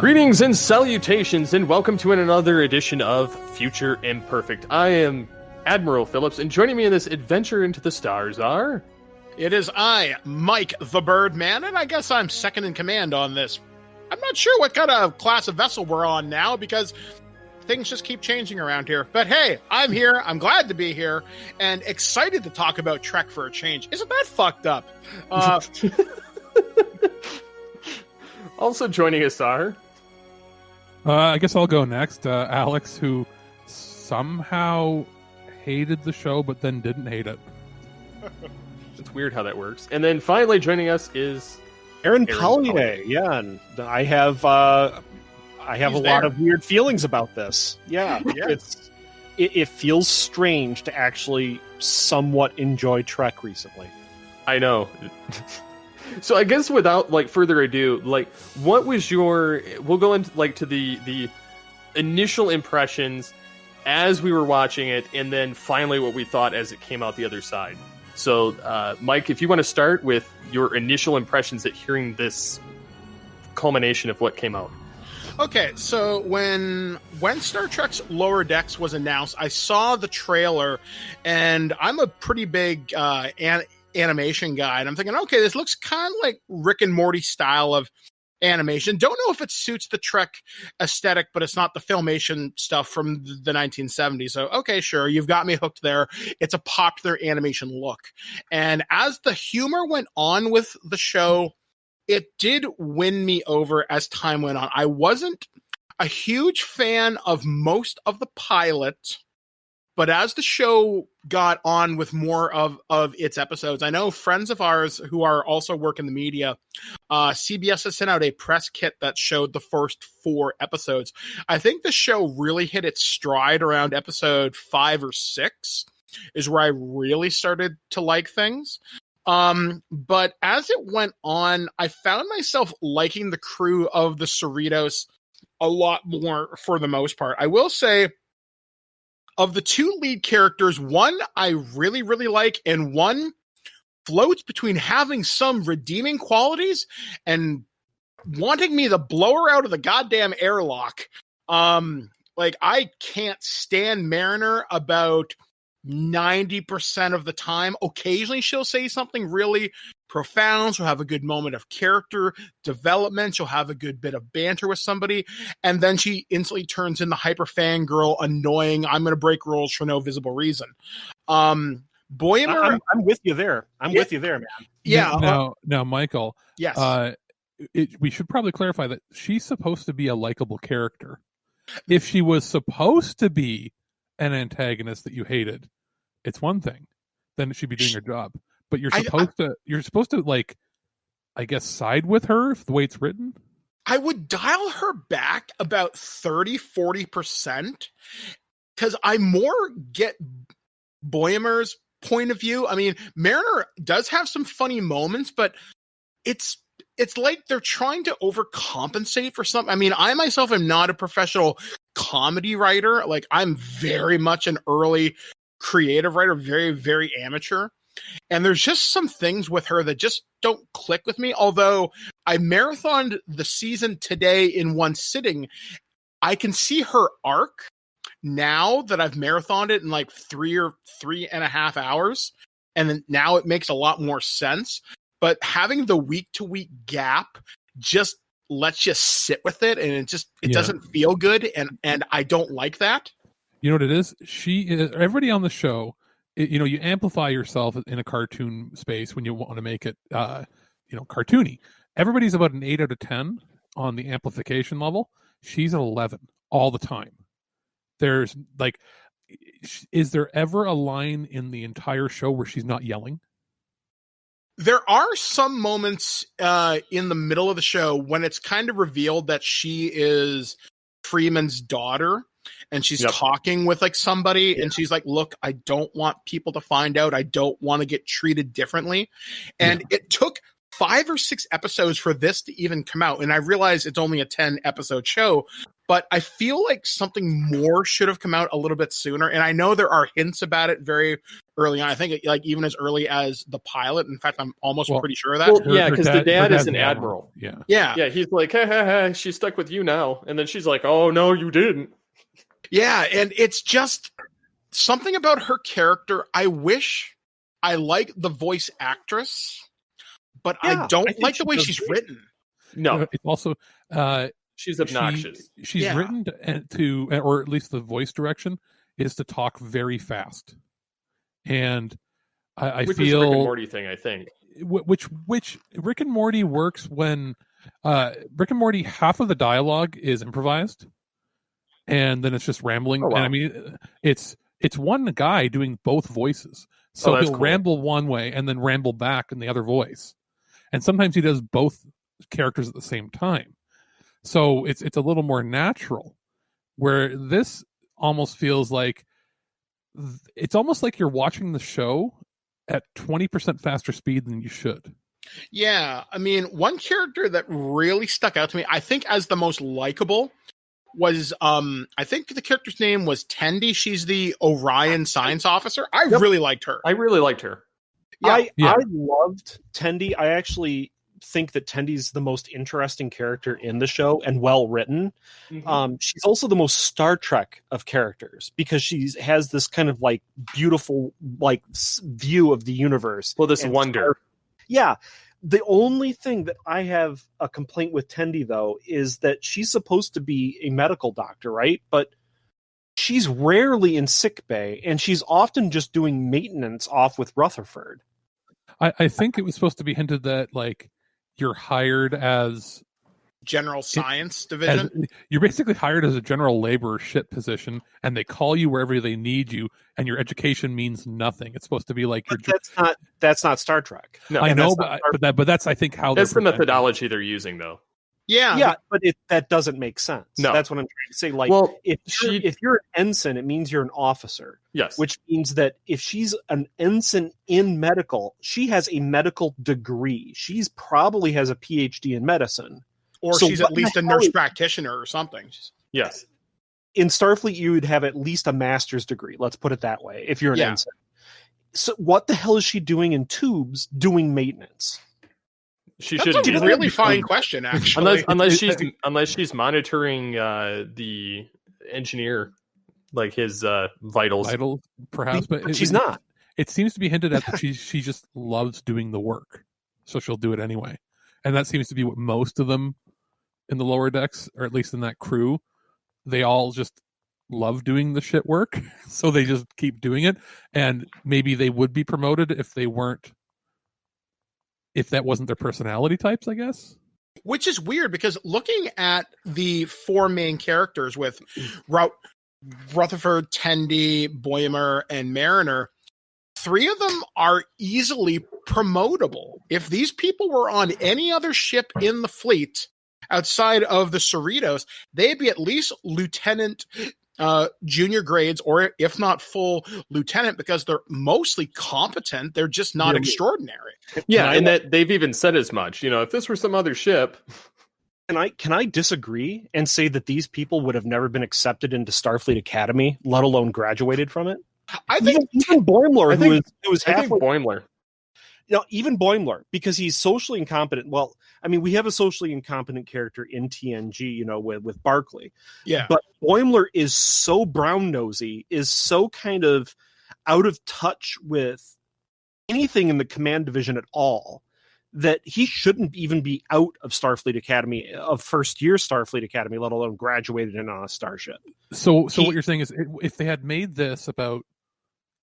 Greetings and salutations, and welcome to another edition of Future Imperfect. I am Admiral Phillips, and joining me in this adventure into the stars are... It is I, Mike the Birdman, and I guess I'm second in command on this. I'm not sure what kind of class of vessel we're on now, because things just keep changing around here. But hey, I'm here, I'm glad to be here, and excited to talk about Trek for a change. Isn't that fucked up? Also joining us are... I guess I'll go next. Alex, who somehow hated the show, but then didn't hate it. It's weird how that works. And then finally joining us is... Aaron Pollyea. Yeah, and I have a lot of weird feelings about this. Yeah. It feels strange to actually somewhat enjoy Trek recently. I know. So I guess without further ado, what was your... We'll go into to the initial impressions as we were watching it, and then finally what we thought as it came out the other side. So, Mike, if you want to start with your initial impressions at hearing this culmination of what came out. Okay, so when Star Trek's Lowerdecks was announced, I saw the trailer, and I'm a pretty big animation guy, and I'm thinking, okay, this looks kind of like Rick and Morty style of animation. Don't know if it suits the Trek aesthetic, but it's not the Filmation stuff from the 1970s. So, okay, sure, you've got me hooked there. It's a popular animation look. And as the humor went on with the show, it did win me over as time went on. I wasn't a huge fan of most of the pilot, but as the show got on with more of its episodes, I know friends of ours who are also work in the media, CBS has sent out a press kit that showed the first 4 episodes. I think the show really hit its stride around episode 5 or 6 is where I really started to like things. But as it went on, I found myself liking the crew of the Cerritos a lot more for the most part. I will say, of the 2 lead characters, one I really, really like, and one floats between having some redeeming qualities and wanting me to blow her out of the goddamn airlock. I can't stand Mariner about 90% of the time. Occasionally she'll say something really profound. She'll have a good moment of character development. She'll have a good bit of banter with somebody. And then she instantly turns into hyper fangirl, annoying. I'm going to break rules for no visible reason. Boyemer. I'm with you there. With you there, man. Yeah. Now, Michael. Yes. We should probably clarify that she's supposed to be a likable character. If she was supposed to be an antagonist that you hated, it's one thing. Then she'd be doing her job. But you're supposed to I guess, side with her if the way it's written. I would dial her back about 30-40% because I more get Boyemer's point of view. I mean, Mariner does have some funny moments, but it's like they're trying to overcompensate for something. I mean, I myself am not a professional comedy writer. I'm very much an early creative writer, very, very amateur. And there's just some things with her that just don't click with me. Although I marathoned the season today in one sitting, I can see her arc now that I've marathoned it in 3.5 hours. And then now it makes a lot more sense. But having the week-to-week gap just lets you sit with it, and it doesn't feel good, and I don't like that. You know what it is? Everybody on the show, you amplify yourself in a cartoon space when you want to make it, cartoony. Everybody's about an 8 out of 10 on the amplification level. She's an 11 all the time. There's is there ever a line in the entire show where she's not yelling? There are some moments in the middle of the show when it's kind of revealed that she is Freeman's daughter, and she's talking with somebody, and she's like, look, I don't want people to find out. I don't want to get treated differently. And it took 5 or 6 episodes for this to even come out. And I realize it's only a 10-episode show, but I feel like something more should have come out a little bit sooner. And I know there are hints about it very early on. I think like even as early as the pilot. In fact, I'm almost pretty sure of that. Well, yeah, because the dad is an admiral. Yeah. He's like, hey, she's stuck with you now. And then she's like, oh, no, you didn't. Yeah, and it's just something about her character. I wish I like the voice actress, but I don't like the way she's written. No. It's also... she's obnoxious. She's written to, or at least the voice direction, is to talk very fast. And I which feel... Which is a Rick and Morty thing, I think. Which Rick and Morty works when... Rick and Morty, half of the dialogue is improvised. And then it's just rambling. Oh, wow. And I mean, it's one guy doing both voices. So he'll ramble one way and then ramble back in the other voice. And sometimes he does both characters at the same time. So it's a little more natural. Where this almost feels like it's almost like you're watching the show at 20% faster speed than you should. Yeah, I mean, one character that really stuck out to me, I think as the most likable, was I think the character's name was Tendi. She's the Orion science officer. I really liked her. I really liked her. I loved Tendi. I actually think that Tendi's the most interesting character in the show and well written. Mm-hmm. She's also the most Star Trek of characters because she has this kind of like beautiful like view of the universe. Well, this wonder. Yeah. The only thing that I have a complaint with Tendi, though, is that she's supposed to be a medical doctor, right? But she's rarely in sick bay, and she's often just doing maintenance off with Rutherford. I think it was supposed to be hinted that, like, you're hired as... General Science Division? You're basically hired as a general labor shit position, and they call you wherever they need you, and your education means nothing. It's supposed to be like your... That's not Star Trek. No, I know, but that's I think how that's the methodology they're using, though. Yeah, but that doesn't make sense. No, that's what I'm trying to say. Like, if you're an ensign, it means you're an officer. Yes, which means that if she's an ensign in medical, she has a medical degree. She's probably has a PhD in medicine. Or she's at least a nurse practitioner or something. Yes. In Starfleet, you would have at least a master's degree. Let's put it that way. If you're an ensign. So what the hell is she doing in tubes doing maintenance? That's a really fine question, actually. unless she's monitoring the engineer, like his vitals. Perhaps, but she's not. It seems to be hinted at that she just loves doing the work, so she'll do it anyway. And that seems to be what most of them in the lower decks, or at least in that crew, they all just love doing the shit work, so they just keep doing it. And maybe they would be promoted if that wasn't their personality types, I guess. Which is weird, because looking at the 4 main characters with Rutherford, Tendi, Boimler, and Mariner, 3 of them are easily promotable. If these people were on any other ship in the fleet outside of the Cerritos, they'd be at least lieutenant, junior grades, or if not full lieutenant, because they're mostly competent. They're just not extraordinary. Yeah, and that they've even said as much. If this were some other ship. Can I disagree and say that these people would have never been accepted into Starfleet Academy, let alone graduated from it? I think even Boimler, who was halfway... Boimler. Even Boimler, because he's socially incompetent. Well, I mean, we have a socially incompetent character in TNG, with Barclay. Yeah. But Boimler is so brown-nosy, is so kind of out of touch with anything in the command division at all, that he shouldn't even be out of Starfleet Academy, of first-year Starfleet Academy, let alone graduated in on a starship. So what you're saying is, if they had made this about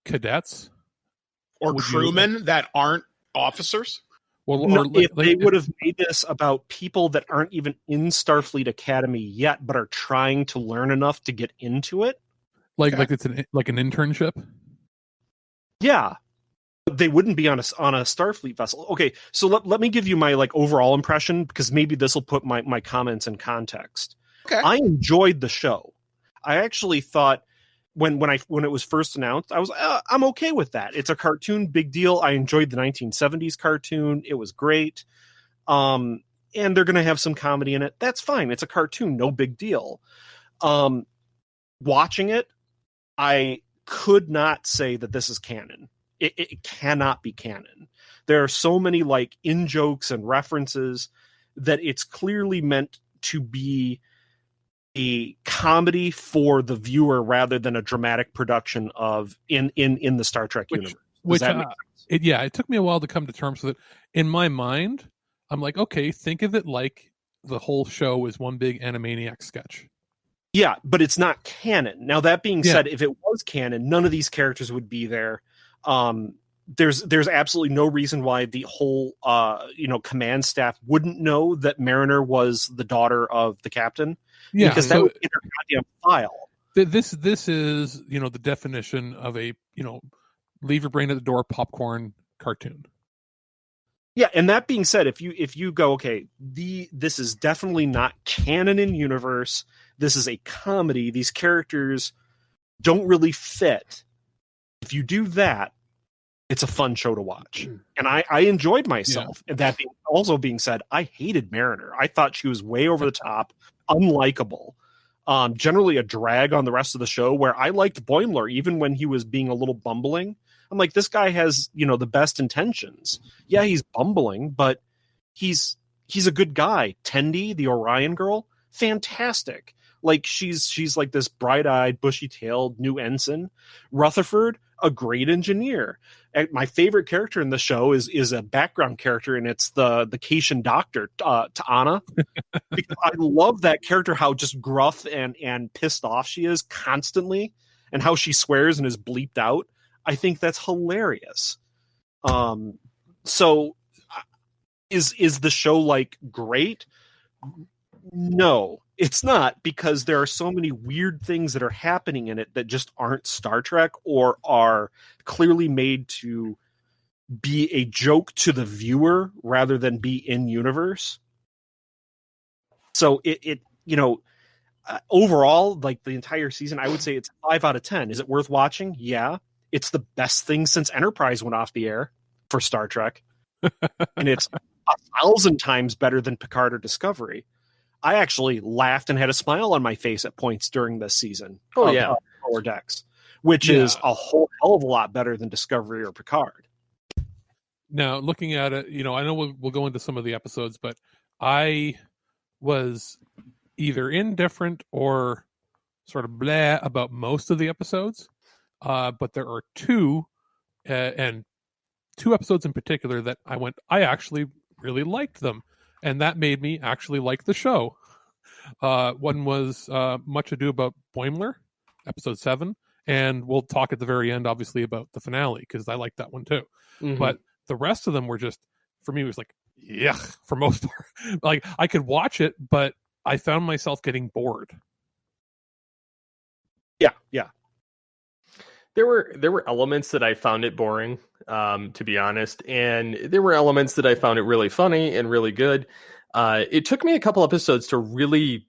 cadets... Or crewmen that aren't officers? If they would have made this about people that aren't even in Starfleet Academy yet, but are trying to learn enough to get into it, like it's an internship. Yeah, they wouldn't be on a Starfleet vessel. Okay, so let me give you my overall impression, because maybe this will put my comments in context. Okay, I enjoyed the show. I actually thought when it was first announced, I was I'm okay with that. It's a cartoon, big deal. I enjoyed the 1970s cartoon. It was great. And they're going to have some comedy in it. That's fine. It's a cartoon, no big deal. Watching it, I could not say that this is canon. It cannot be canon. There are so many like in jokes and references that it's clearly meant to be a comedy for the viewer rather than a dramatic production of in the Star Trek universe. It took me a while to come to terms with it. In my mind, I'm like, okay, think of it like the whole show is one big Animaniacs sketch. Yeah, but it's not canon. Now, that being said, if it was canon, none of these characters would be there. There's absolutely no reason why the whole command staff wouldn't know that Mariner was the daughter of the captain. Yeah, because that would be in their goddamn file. This is the definition of a leave your brain at the door popcorn cartoon. Yeah, and that being said, if you go, okay, this is definitely not canon in universe. This is a comedy. These characters don't really fit. If you do that, it's a fun show to watch. And I enjoyed myself. Yeah. And that being said, I hated Mariner. I thought she was way over the top, unlikable. Generally a drag on the rest of the show, where I liked Boimler even when he was being a little bumbling. I'm like, this guy has, the best intentions. Yeah, he's bumbling, but he's a good guy. Tendi, the Orion girl, fantastic. Like she's like this bright-eyed, bushy-tailed new ensign. Rutherford, a great engineer. And my favorite character in the show is a background character, and it's the Cation doctor, T'Ana. Because I love that character, how just gruff and pissed off she is constantly, and how she swears and is bleeped out. I think that's hilarious. So is the show like great? No, it's not, because there are so many weird things that are happening in it that just aren't Star Trek, or are clearly made to be a joke to the viewer rather than be in universe. So it overall, like the entire season, I would say it's 5 out of 10. Is it worth watching? Yeah. It's the best thing since Enterprise went off the air for Star Trek. And it's 1,000 times better than Picard or Discovery. I actually laughed and had a smile on my face at points during this season. Lower Decks, which is a whole hell of a lot better than Discovery or Picard. Now, looking at it, I know we'll go into some of the episodes, but I was either indifferent or sort of blah about most of the episodes. But there are two episodes in particular that I actually really liked them. And that made me actually like the show. One was Much Ado About Boimler, episode 7. And we'll talk at the very end, obviously, about the finale, because I liked that one too. Mm-hmm. But the rest of them were just, for me, it was like, yuck, for most part. Like, I could watch it, but I found myself getting bored. Yeah. There were elements that I found it boring, to be honest, and there were elements that I found it really funny and really good. It took me a couple episodes to really,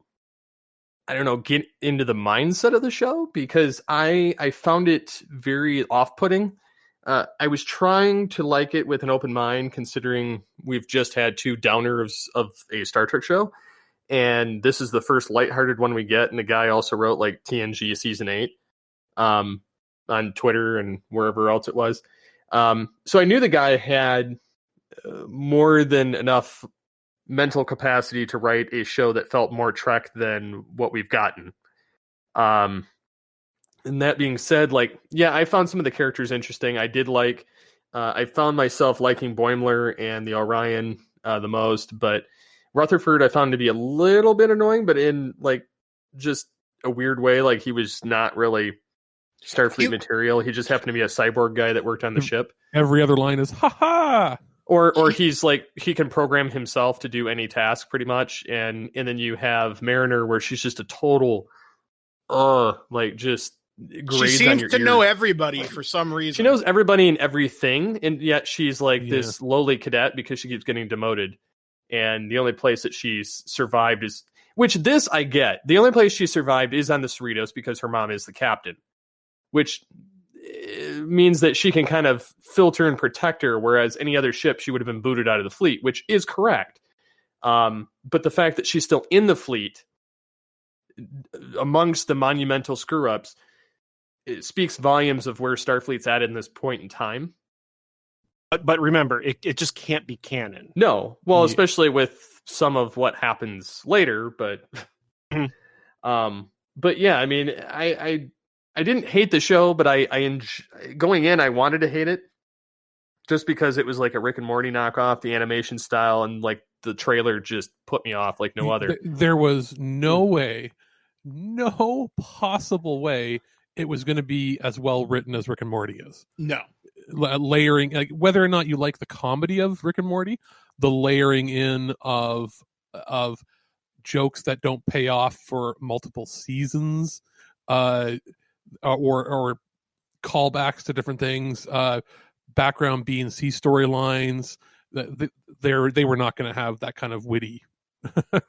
get into the mindset of the show, because I found it very off-putting. I was trying to like it with an open mind, considering we've just had 2 downers of a Star Trek show, and this is the first lighthearted one we get. And the guy also wrote like TNG season 8. On Twitter and wherever else it was. So I knew the guy had more than enough mental capacity to write a show that felt more Trek than what we've gotten. And that being said, I found some of the characters interesting. I did I found myself liking Boimler and the Orion the most, but Rutherford I found to be a little bit annoying, but in just a weird way. He was not really Starfleet material. He just happened to be a cyborg guy that worked on the ship. Every other line is "ha ha," or he's he can program himself to do any task pretty much. And then you have Mariner, where she's just a total, just grades. She seems to know everybody for some reason. She knows everybody and everything, and yet she's this lowly cadet because she keeps getting demoted. And the only place that she's survived is, which this I get. The only place she survived is on the Cerritos because her mom is the captain. which means that she can kind of filter and protect her, whereas any other ship she would have been booted out of the fleet, which is correct. But the fact that she's still in the fleet amongst the monumental screw-ups, it speaks volumes of where Starfleet's at in this point in time. But remember, it just can't be canon. No, well, especially with some of what happens later. But, but yeah, I mean, I didn't hate the show, but going in, I wanted to hate it just because it was like a Rick and Morty knockoff, the animation style, and like the trailer just put me off like no other. There was no way, no possible way it was going to be as well written as Rick and Morty is. No. Layering, like, whether or not you like the comedy of Rick and Morty, the layering in of jokes that don't pay off for multiple seasons, or callbacks to different things, background B and C storylines. They were not going to have that kind of witty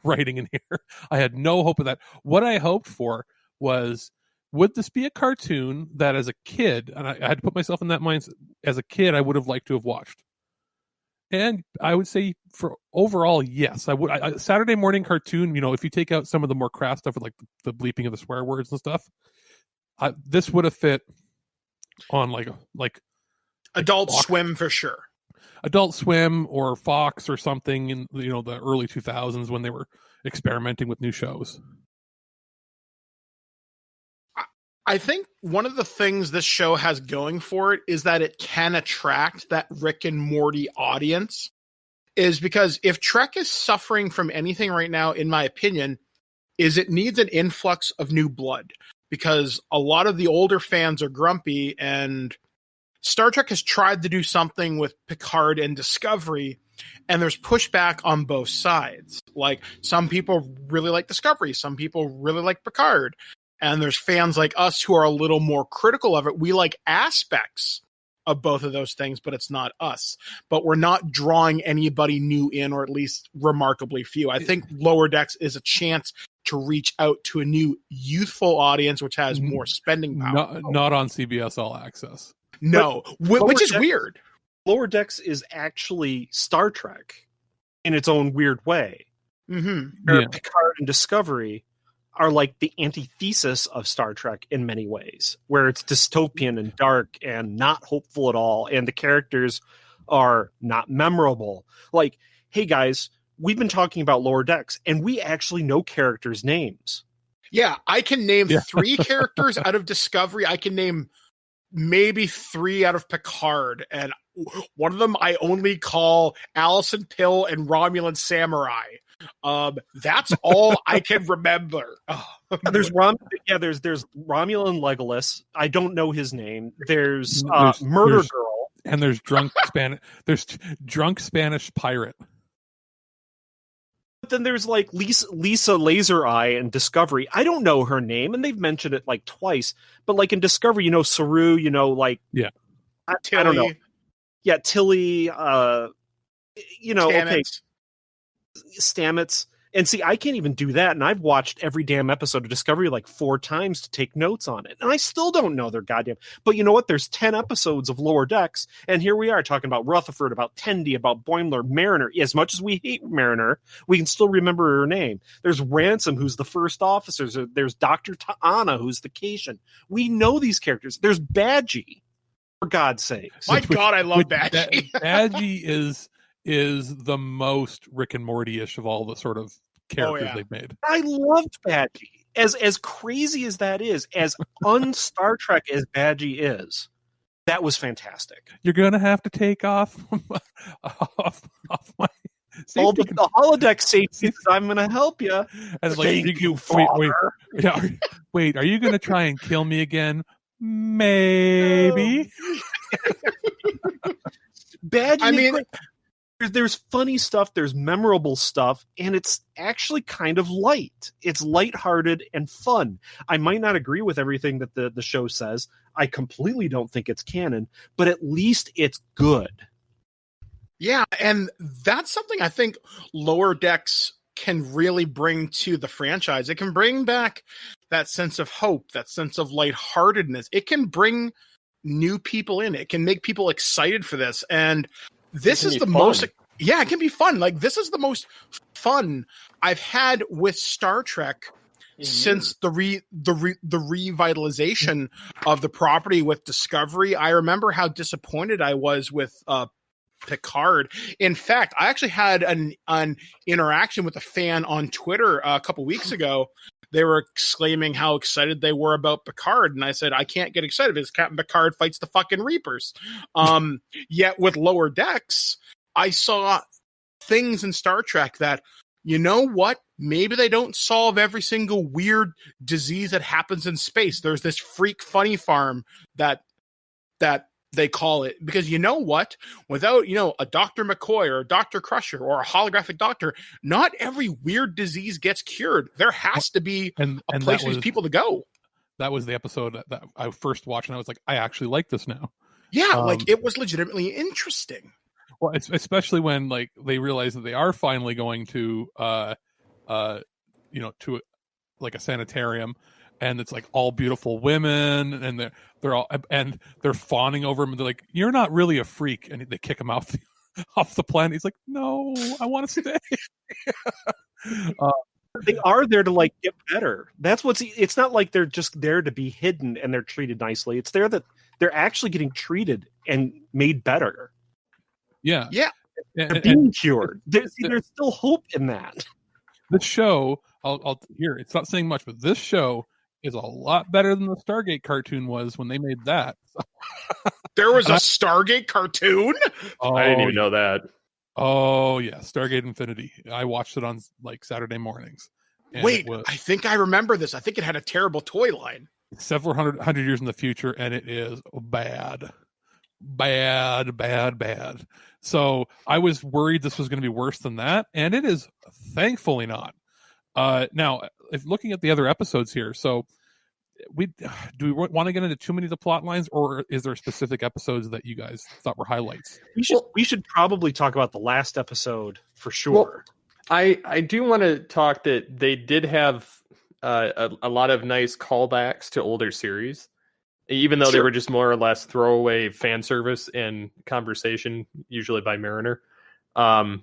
writing in here. I had no hope of that. What I hoped for was, would this be a cartoon that as a kid, and I had to put myself in that mindset, as a kid I would have liked to have watched? And I would say for overall, yes, I would. Saturday morning cartoon, if you take out some of the more crass stuff with like the bleeping of the swear words and stuff, this would have fit on like Adult Swim for sure. Adult Swim or Fox or something in the early 2000s when they were experimenting with new shows. I think one of the things this show has going for it is that it can attract that Rick and Morty audience. Is because if Trek is suffering from anything right now, in my opinion, is it needs an influx of new blood. Because a lot of the older fans are grumpy, and Star Trek has tried to do something with Picard and Discovery, and there's pushback on both sides. Like, some people really like Discovery, some people really like Picard. And there's fans like us who are a little more critical of it. We like aspects of both of those things, but it's not us. But we're not drawing anybody new in, or at least remarkably few. I think Lower Decks is a chance to reach out to a new youthful audience, which has more spending power. Not on CBS All Access. No, which is weird. Lower Decks is actually Star Trek in its own weird way. Mm-hmm. Yeah. Picard and Discovery are like the antithesis of Star Trek in many ways, where it's dystopian and dark and not hopeful at all, and the characters are not memorable. Like, hey guys, we've been talking about Lower Decks, and we actually know characters' names. Yeah, I can name 3 characters out of Discovery. I can name maybe 3 out of Picard, and one of them I only call Allison Pill and Romulan Samurai. That's all I can remember. There's Romulan Legolas. I don't know his name. There's Murder Girl, and there's drunk Spanish pirate. But then there's like Lisa Laser Eye in Discovery. I don't know her name, and they've mentioned it like twice. But like in Discovery, Saru, I don't know. Yeah, Tilly. Okay. Stamets. And see, I can't even do that, and I've watched every damn episode of Discovery like 4 times to take notes on it, and I still don't know their goddamn. But you know what? There's 10 episodes of Lower Decks, and here we are talking about Rutherford, about Tendi, about Boimler, Mariner. As much as we hate Mariner, we can still remember her name. There's Ransom, who's the first officer. There's Dr. Ta'ana, who's the Cation. We know these characters. There's Badgie, for God's sakes. My God, I love Badgie. Badgie is the most Rick and Morty-ish of all the sort of characters they've made. I loved Badgie. As crazy as that is, as un-Star Trek as Badgie is, that was fantastic. You're going to have to take off my all the holodeck safety. I'm going to help you. And Thank you, Father. Wait, are you going to try and kill me again? Maybe. Badgie. There's funny stuff, there's memorable stuff, and it's actually kind of light. It's lighthearted and fun. I might not agree with everything that the show says. I completely don't think it's canon, but at least it's good. Yeah, and that's something I think Lower Decks can really bring to the franchise. It can bring back that sense of hope, that sense of lightheartedness. It can bring new people in. It can make people excited for this. And this is the most, yeah, it can be fun. Like, this is the most fun I've had with Star Trek since the revitalization of the property with Discovery. I remember how disappointed I was with Picard. In fact, I actually had an interaction with a fan on Twitter a couple weeks ago. They were exclaiming how excited they were about Picard, and I said, I can't get excited because Captain Picard fights the fucking Reapers. Yet with Lower Decks, I saw things in Star Trek that, you know what? Maybe they don't solve every single weird disease that happens in space. There's this freak funny farm that they call it, because you know what? Without, a Dr. McCoy or a Dr. Crusher or a holographic doctor, not every weird disease gets cured. There has to be a place for these people to go. That was the episode that I first watched, and I was like, I actually like this now. Yeah, it was legitimately interesting. Well, it's especially when they realize that they are finally going to, to a sanitarium. And it's all beautiful women, and they're fawning over him. And they're like, "You're not really a freak," and they kick him off the planet. He's like, "No, I want to stay." They are there to get better. That's it's not like they're just there to be hidden and they're treated nicely. It's there that they're actually getting treated and made better. Yeah, they're being cured. There's still hope in that. This show, it's not saying much, but this show is a lot better than the Stargate cartoon was when they made that. There was a Stargate cartoon? Oh, I didn't even know that. Oh, yeah. Stargate Infinity. I watched it on Saturday mornings. Wait, I think I remember this. I think it had a terrible toy line. Several hundred years in the future, and it is bad. Bad. So I was worried this was going to be worse than that, and it is thankfully not. Now, if looking at the other episodes here, so do we want to get into too many of the plot lines, or is there specific episodes that you guys thought were highlights? We should probably talk about the last episode for sure. Well, I do want to talk that they did have a lot of nice callbacks to older series, even though they were just more or less throwaway fan service and conversation, usually by Mariner. And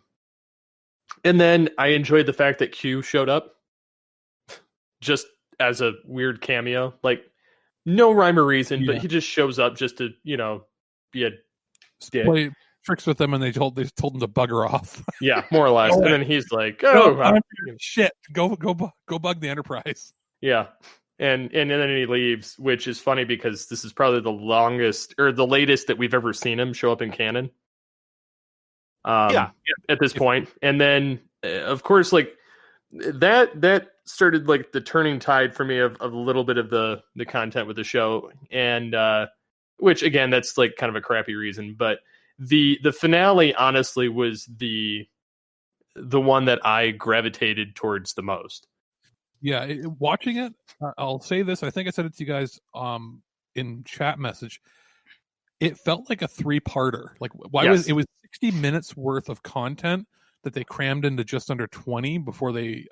then I enjoyed the fact that Q showed up just as a weird cameo. No rhyme or reason, but he just shows up just to, be a dick. Play tricks with them, and they told him to bugger off. Yeah, more or less. And then he's like, shit, go bug the Enterprise. Yeah. And then he leaves, which is funny because this is probably the longest or the latest that we've ever seen him show up in canon. At this point. And then of course, that started the turning tide for me of a little bit of the content with the show. And which again, that's kind of a crappy reason, but the finale honestly was the one that I gravitated towards the most. Yeah, watching it, I'll say this. I think I said it to you guys in chat message. It felt like a 3-parter. It was 60 minutes worth of content that they crammed into just under 20 before they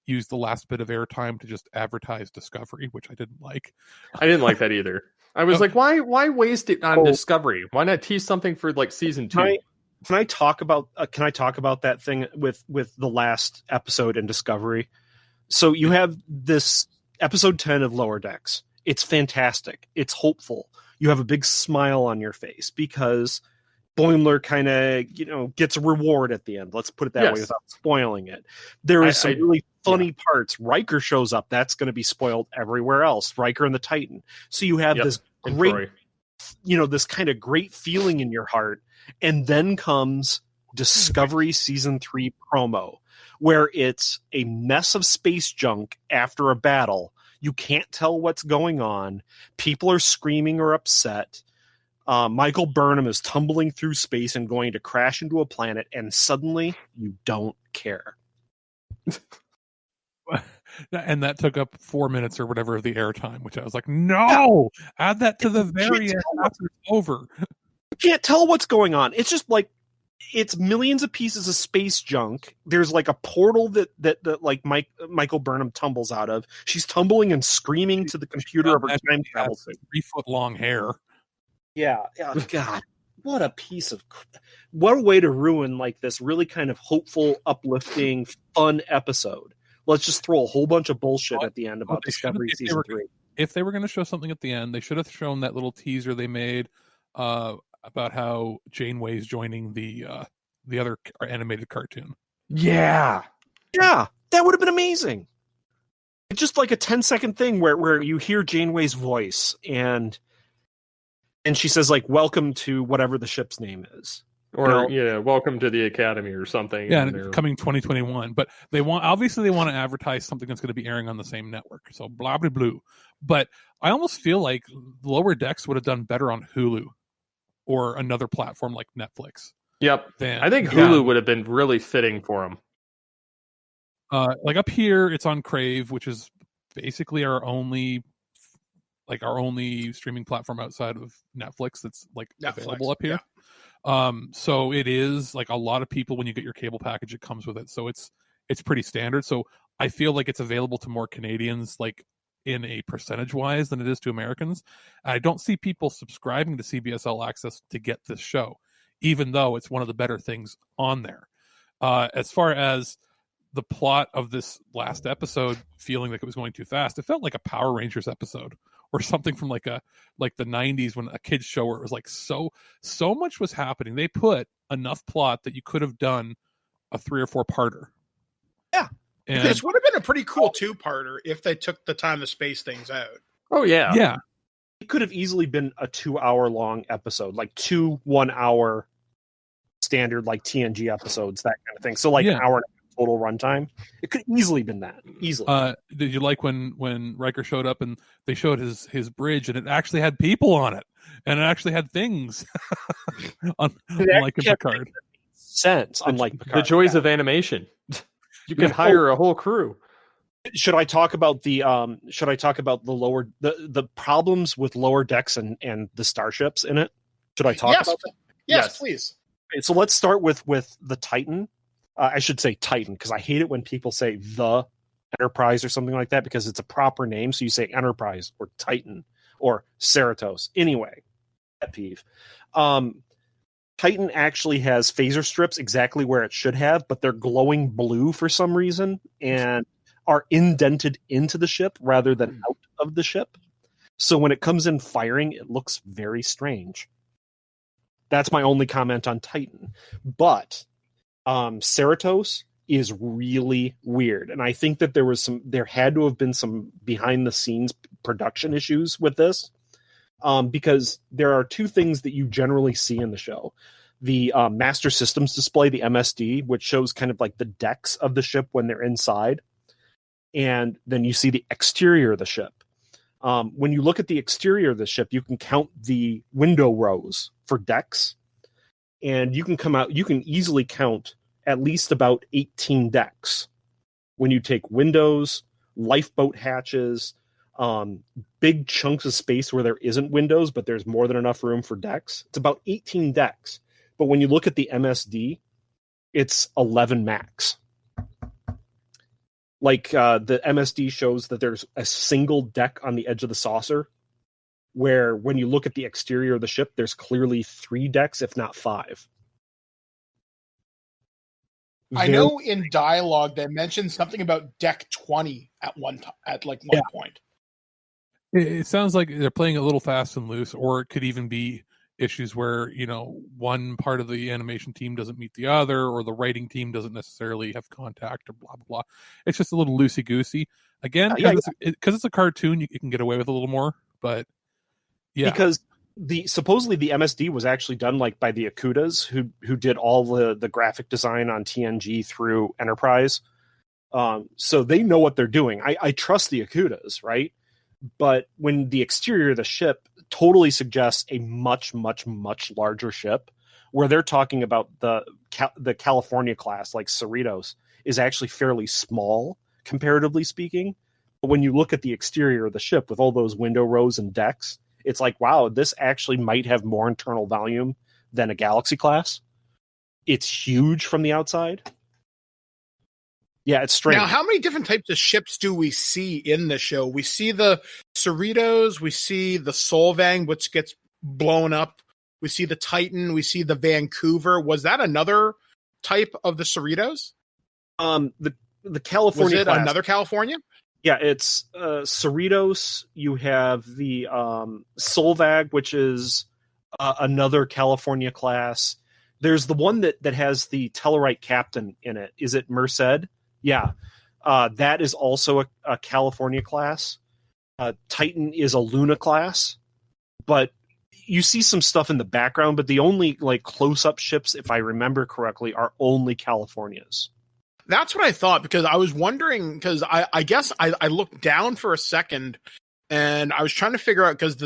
used the last bit of airtime to just advertise Discovery, which I didn't like. I didn't like that either. I was why waste it on Discovery? Why not tease something for season 2? Can I talk about that thing with the last episode in Discovery? So you have this episode 10 of Lower Decks. It's fantastic. It's hopeful. You have a big smile on your face because Boimler kind of, gets a reward at the end. Let's put it that way without spoiling it. There is some really funny parts. Riker shows up. That's going to be spoiled everywhere else. Riker and the Titan. So you have this great, this kind of great feeling in your heart. And then comes Discovery Season 3 promo, where it's a mess of space junk after a battle. You can't tell what's going on. People are screaming or upset. Michael Burnham is tumbling through space and going to crash into a planet, and suddenly you don't care. And that took up 4 minutes or whatever of the airtime, which I was like, no! Add that to the very end after it's over. You can't tell what's going on. It's just it's millions of pieces of space junk. There's like a portal that like Michael Burnham tumbles out of. She's tumbling and screaming to the computer of her time travel suit. 3-foot long hair. Yeah. Oh, God, what a way to ruin like this really kind of hopeful, uplifting, fun episode. Let's just throw a whole bunch of bullshit at the end about Discovery Season 3. If they were going to show something at the end, they should have shown that little teaser they made about how Janeway's joining the other animated cartoon. Yeah, that would have been amazing. It's just like a 10-second thing where you hear Janeway's voice and she says like, "Welcome to whatever the ship's name is." Or welcome to the Academy or something. Yeah, and coming 2021. But they want to advertise something that's going to be airing on the same network. So blah blah blah. But I almost feel like Lower Decks would have done better on Hulu or another platform like Netflix. Yep. I think Hulu would have been really fitting for them. Like up here, it's on Crave, which is basically our only streaming platform outside of Netflix that's like available up here. Yeah. So it is like a lot of people, when you get your cable package, it comes with it. So it's pretty standard. So I feel like it's available to more Canadians, like in a percentage wise, than it is to Americans. I don't see people subscribing to CBS All Access to get this show, even though it's one of the better things on there. As far as the plot of this last episode feeling like it was going too fast, it felt like a Power Rangers episode or something from like the 90s, when a kids show where it was like so much was happening. They put enough plot that you could have done a 3 or 4 parter. Yeah. And this would have been a pretty cool 2-parter if they took the time to space things out. Oh yeah. Yeah. It could have easily been a 2-hour long episode, like 2 1-hour standard like TNG episodes, that kind of thing. So like an hour and a half total runtime. It could easily been that. Easily. Did you like when Riker showed up and they showed his bridge and it actually had people on it and it actually had things unlike in Picard? Sense, unlike Picard. The joys of animation. You can hire a whole crew. Should I talk about the lower the problems with Lower Decks and the starships in it? Should I talk about that? Yes, please. Okay, so let's start with the Titan. I should say Titan, because I hate it when people say the Enterprise or something like that, because it's a proper name. So you say Enterprise or Titan or Cerritos. Anyway, pet peeve. Titan actually has phaser strips exactly where it should have, but they're glowing blue for some reason and are indented into the ship rather than out of the ship. So when it comes in firing, it looks very strange. That's my only comment on Titan. But Cerritos is really weird. And I think that there had to have been some behind the scenes production issues with this. Because there are 2 things that you generally see in the show. The Master Systems display, the MSD, which shows kind of like the decks of the ship when they're inside. And then you see the exterior of the ship. When you look at the exterior of the ship, you can count the window rows for decks. And you can easily count at least about 18 decks. When you take windows, lifeboat hatches, big chunks of space where there isn't windows, but there's more than enough room for decks. It's about 18 decks. But when you look at the MSD, it's 11 max. Like the MSD shows that there's a single deck on the edge of the saucer, where when you look at the exterior of the ship, there's clearly 3 decks, if not 5. I know in dialogue they mentioned something about deck 20 at one point. It sounds like they're playing a little fast and loose, or it could even be issues where, one part of the animation team doesn't meet the other, or the writing team doesn't necessarily have contact, or blah, blah, blah. It's just a little loosey-goosey. Again, because it's a cartoon, you can get away with a little more, but yeah. Because supposedly the MSD was actually done like by the Akutas, who did all the graphic design on TNG through Enterprise. So they know what they're doing. I trust the Akutas, right? But when the exterior of the ship totally suggests a much, much, much larger ship, where they're talking about the California class, like Cerritos, is actually fairly small, comparatively speaking. But when you look at the exterior of the ship with all those window rows and decks, it's like, wow, this actually might have more internal volume than a Galaxy class. it's huge from the outside. Yeah, it's strange. Now, how many different types of ships do we see in the show? We see the Cerritos, we see the Solvang, which gets blown up. We see the Titan, we see the Vancouver. Was that another type of the Cerritos? The California Was it class. another California? Yeah, it's Cerritos. You have the Solvang, which is another California class. There's the one that has the Tellarite captain in it. Is it Merced? Yeah. That is also a California class. Titan is a Luna class. But you see some stuff in the background, but the only like close-up ships, if I remember correctly, are only Californias. That's what I thought, because I was wondering, because I guess I looked down for a second and I was trying to figure out, because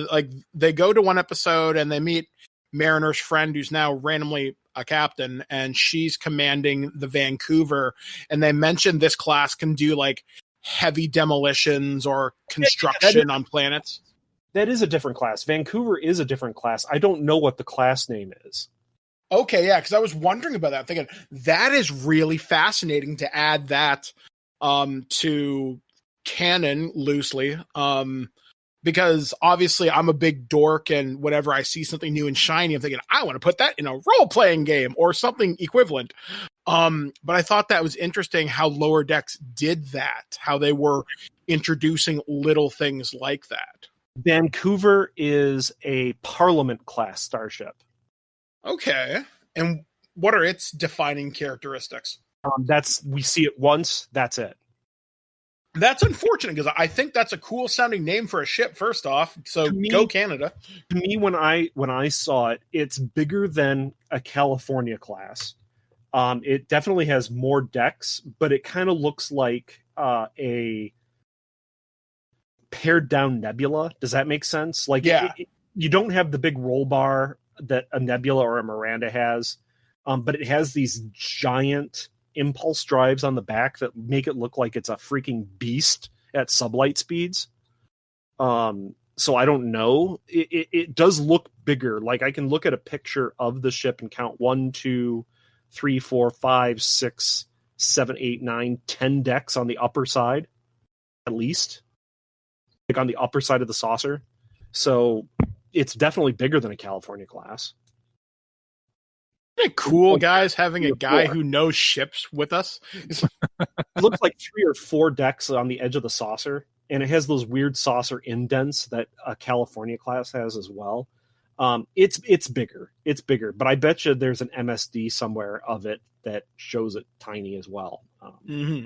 they go to one episode and they meet Mariner's friend who's now randomly a captain, and she's commanding the Vancouver, and they mentioned this class can do like heavy demolitions or construction on planets. That is a different class. Vancouver is a different class. I don't know what the class name is. Okay, yeah, because I was wondering about that. I'm thinking that is really fascinating to add that to canon loosely. Because obviously I'm a big dork, and whenever I see something new and shiny, I'm thinking, I want to put that in a role-playing game or something equivalent. But I thought that was interesting how Lower Decks did that, how they were introducing little things like that. Vancouver is a Parliament-class starship. Okay. And what are its defining characteristics? We see it once, that's it. That's unfortunate, because I think that's a cool sounding name for a ship, first off. So go Canada. To me, when I saw it, it's bigger than a California class. It definitely has more decks, but it kind of looks like a pared down Nebula. Does that make sense? Like, yeah. You don't have the big roll bar that a Nebula or a Miranda has, but it has these giant impulse drives on the back that make it look like it's a freaking beast at sublight speeds. So I don't know. It does look bigger. Like, I can look at a picture of the ship and count 1, 2, 3, 4, 5, 6, 7, 8, 9, 10 decks on the upper side, at least, like on the upper side of the saucer. So it's definitely bigger than a California class. Isn't it cool, guys, having a guy who knows ships with us? It looks like 3 or 4 decks on the edge of the saucer, and it has those weird saucer indents that a California class has as well. It's bigger. It's bigger, but I bet you there's an MSD somewhere of it that shows it tiny as well. The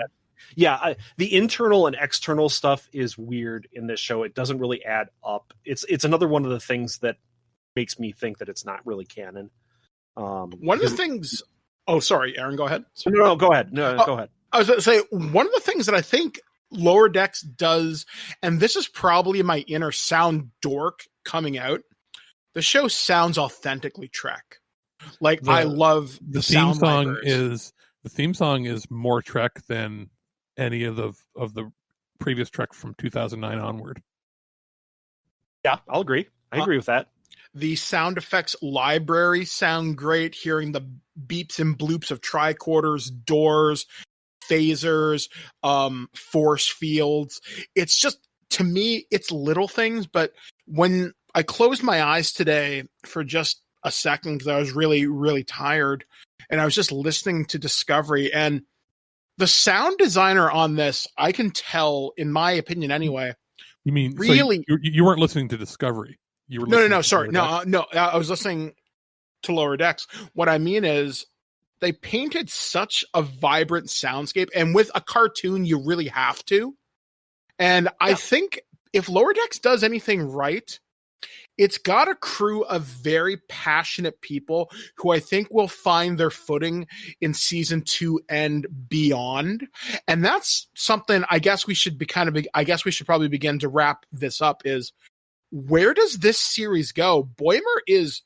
internal and external stuff is weird in this show. It doesn't really add up. It's another one of the things that makes me think that it's not really canon. One of the things. Oh, sorry, Aaron. Go ahead. No, go ahead. No, go ahead. I was going to say, one of the things that I think Lower Decks does, and this is probably my inner sound dork coming out, the show sounds authentically Trek. Like, I love the theme sound song libraries. The theme song is more Trek than any of the previous Trek from 2009 onward. Yeah, I'll agree. I agree with that. The sound effects library sound great. Hearing the beeps and bloops of tricorders, doors, phasers, force fields. It's just, to me, it's little things. But when I closed my eyes today for just a second, because I was really, really tired, and I was just listening to Discovery, and the sound designer on this, I can tell, in my opinion anyway. You mean really? So you weren't listening to Discovery? You were Sorry. No. I was listening to Lower Decks. What I mean is, they painted such a vibrant soundscape, and with a cartoon, you really have to. And I think if Lower Decks does anything right, it's got a crew of very passionate people who I think will find their footing in season 2 and beyond. And that's something I guess we should probably begin to wrap this up is, where does this series go? Boimler is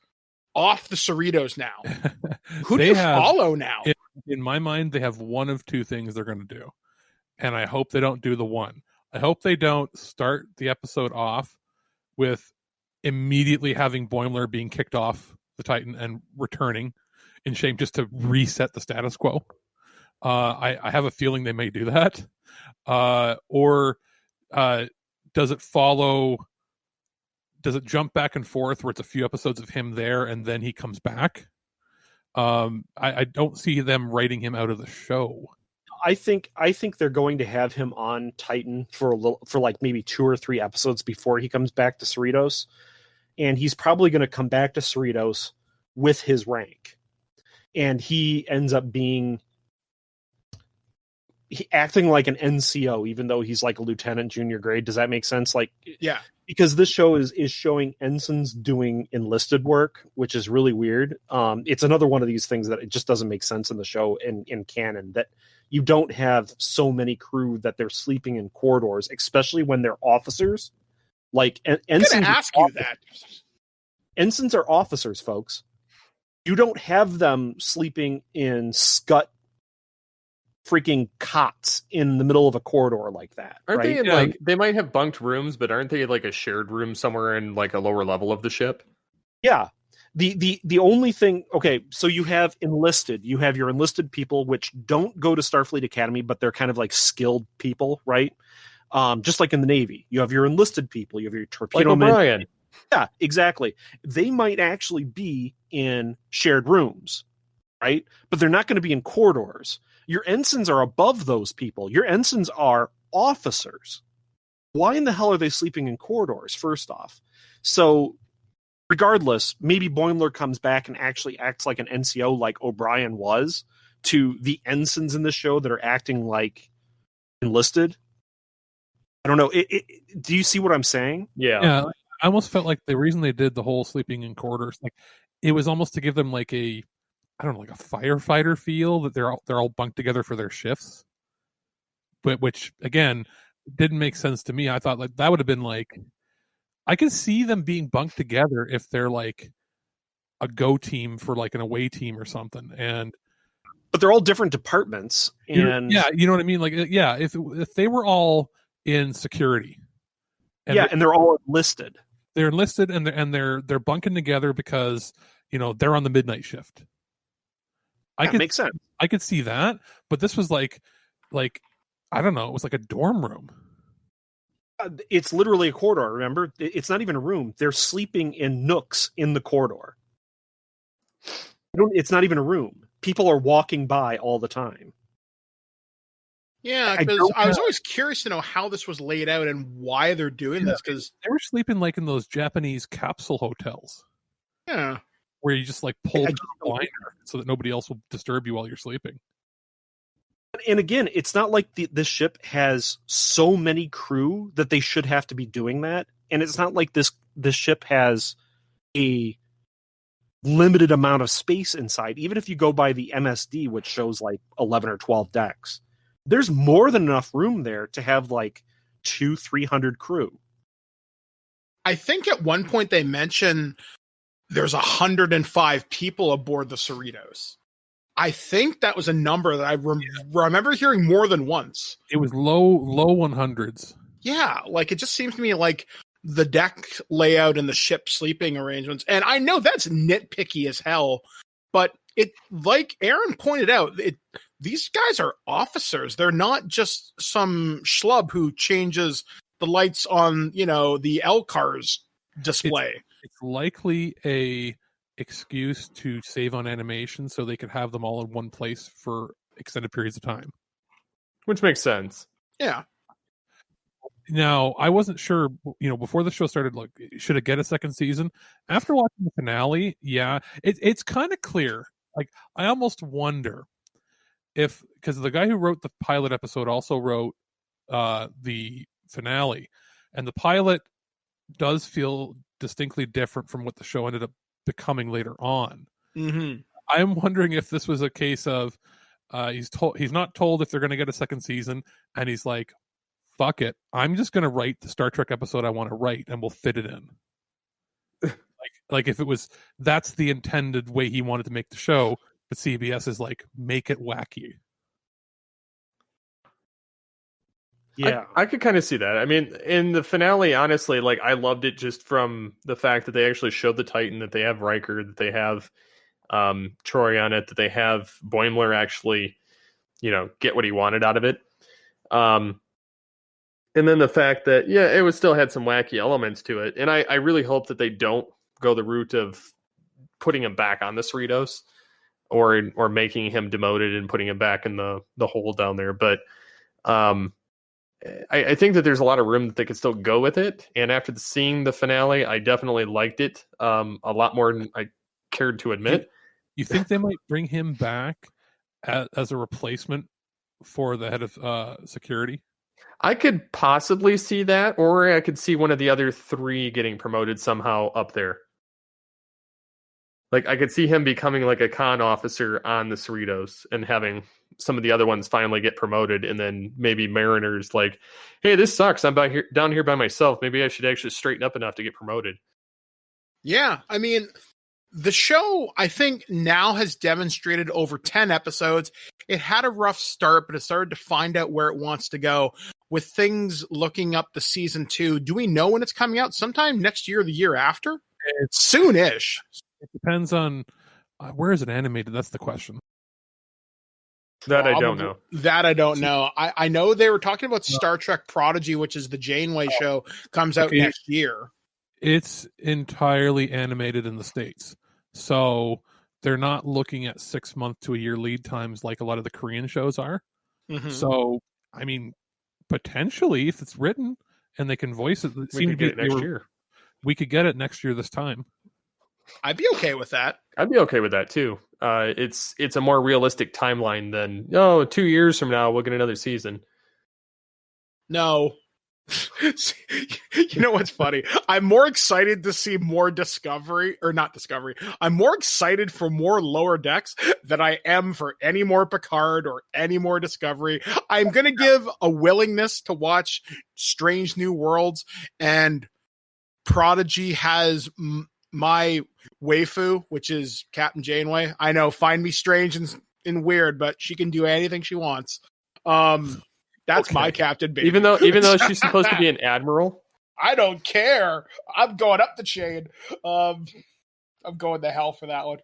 off the Cerritos now. Who do you follow now? In my mind, they have one of two things they're going to do. And I hope they don't do the one. I hope they don't start the episode off with immediately having Boimler being kicked off the Titan and returning in shame just to reset the status quo. I have a feeling they may do that. Or does it follow? Does it jump back and forth where it's a few episodes of him there and then he comes back? I don't see them writing him out of the show. I think they're going to have him on Titan for like maybe 2 or 3 episodes before he comes back to Cerritos, and he's probably going to come back to Cerritos with his rank, and he ends up acting like an NCO, even though he's like a lieutenant junior grade. Does that make sense? Like, yeah, because this show is showing ensigns doing enlisted work, which is really weird. It's another one of these things that it just doesn't make sense in the show in canon, that you don't have so many crew that they're sleeping in corridors, especially when they're officers. Like, ensigns. I'm gonna ask you that. Ensigns are officers, folks. You don't have them sleeping in scut freaking cots in the middle of a corridor like that. Aren't right? they in like, they might have bunked rooms, but aren't they like a shared room somewhere in like a lower level of the ship? Yeah. The only thing, okay, so you have your enlisted people, which don't go to Starfleet Academy, but they're kind of like skilled people, right? Just like in the Navy, you have your enlisted people, you have your torpedo like men. O'Brien. Yeah, exactly. They might actually be in shared rooms, right? But they're not going to be in corridors. Your ensigns are above those people. Your ensigns are officers. Why in the hell are they sleeping in corridors, first off? So regardless, maybe Boimler comes back and actually acts like an NCO like O'Brien was to the ensigns in the show that are acting like enlisted. I don't know. Do you see what I'm saying? Yeah. I almost felt like the reason they did the whole sleeping in corridors, like it was almost to give them like a, I don't know, like a firefighter feel, that they're all bunked together for their shifts. But which again didn't make sense to me. I thought like that would have been like, I could see them being bunked together if they're like a go team for like an away team or something. But they're all different departments, and yeah, you know what I mean. Like, yeah, if they were all in security, and they're all enlisted. They're enlisted and they're bunking together because they're on the midnight shift. That makes sense. I could see that, but this was like I don't know. It was like a dorm room. It's literally a corridor. Remember, it's not even a room. They're sleeping in nooks in the corridor. It's not even a room. People are walking by all the time. Yeah, because I was always curious to know how this was laid out and why they're doing this. Because they were sleeping like in those Japanese capsule hotels. Yeah, where you just like pull the blinder so that nobody else will disturb you while you're sleeping. And again, it's not like this ship has so many crew that they should have to be doing that. And it's not like this ship has a limited amount of space inside. Even if you go by the MSD, which shows like 11 or 12 decks, there's more than enough room there to have like 200-300 crew. I think at one point they mentioned there's 105 people aboard the Cerritos. I think that was a number that I remember hearing more than once. It was low 100s. Yeah, like it just seems to me like the deck layout and the ship sleeping arrangements. And I know that's nitpicky as hell, but it, like Aaron pointed out, these guys are officers. They're not just some schlub who changes the lights on, the LCARS display. It's likely a excuse to save on animation so they could have them all in one place for extended periods of time. Which makes sense. Yeah. Now, I wasn't sure, before the show started, like, should it get a second season? After watching the finale, yeah, it's kind of clear. Like, I almost wonder if, because the guy who wrote the pilot episode also wrote the finale, and the pilot does feel distinctly different from what the show ended up becoming later on. Mm-hmm. I'm wondering if this was a case of he's not told if they're going to get a second season, and he's like, fuck it, I'm just going to write the Star Trek episode I want to write, and we'll fit it in. like if it was, that's the intended way he wanted to make the show, but CBS is like, make it wacky. Yeah, I could kind of see that. I mean, in the finale, honestly, like I loved it just from the fact that they actually showed the Titan, that they have Riker, that they have Troy on it, that they have Boimler actually, get what he wanted out of it. And then the fact that, it was still had some wacky elements to it. And I really hope that they don't go the route of putting him back on the Cerritos or making him demoted and putting him back in the hole down there. But I think that there's a lot of room that they could still go with it. And after seeing the finale, I definitely liked it a lot more than I cared to admit. You think they might bring him back as a replacement for the head of security? I could possibly see that, or I could see one of the other three getting promoted somehow up there. Like, I could see him becoming like a con officer on the Cerritos and having some of the other ones finally get promoted, and then maybe Mariner's like, hey, this sucks. I'm down here by myself. Maybe I should actually straighten up enough to get promoted. Yeah, I mean, the show, I think, now has demonstrated over 10 episodes. It had a rough start, but it started to find out where it wants to go. With things looking up to season 2, do we know when it's coming out? Sometime next year or the year after? It's soon-ish. It depends on where is it animated? That's the question. That I don't know. That I don't know. I know they were talking about Star Trek Prodigy, which is the Janeway show, comes out next year. It's entirely animated in the States. So they're not looking at 6 month to a year lead times like a lot of the Korean shows are. Mm-hmm. So, I mean, potentially, if it's written and they can voice it, we could get it next year. We could get it next year this time. I'd be okay with that. I'd be okay with that too. It's a more realistic timeline than 2 years from now we'll get another season. No. You know what's funny? I'm more excited to see more Discovery, or not Discovery. I'm more excited for more Lower Decks than I am for any more Picard or any more Discovery. I'm going to give a willingness to watch Strange New Worlds, and Prodigy has my waifu, which is Captain Janeway. I know, find me strange and weird, but she can do anything she wants. That's okay. My Captain Baby. Even though she's supposed to be an admiral? I don't care. I'm going up the chain. I'm going to hell for that one.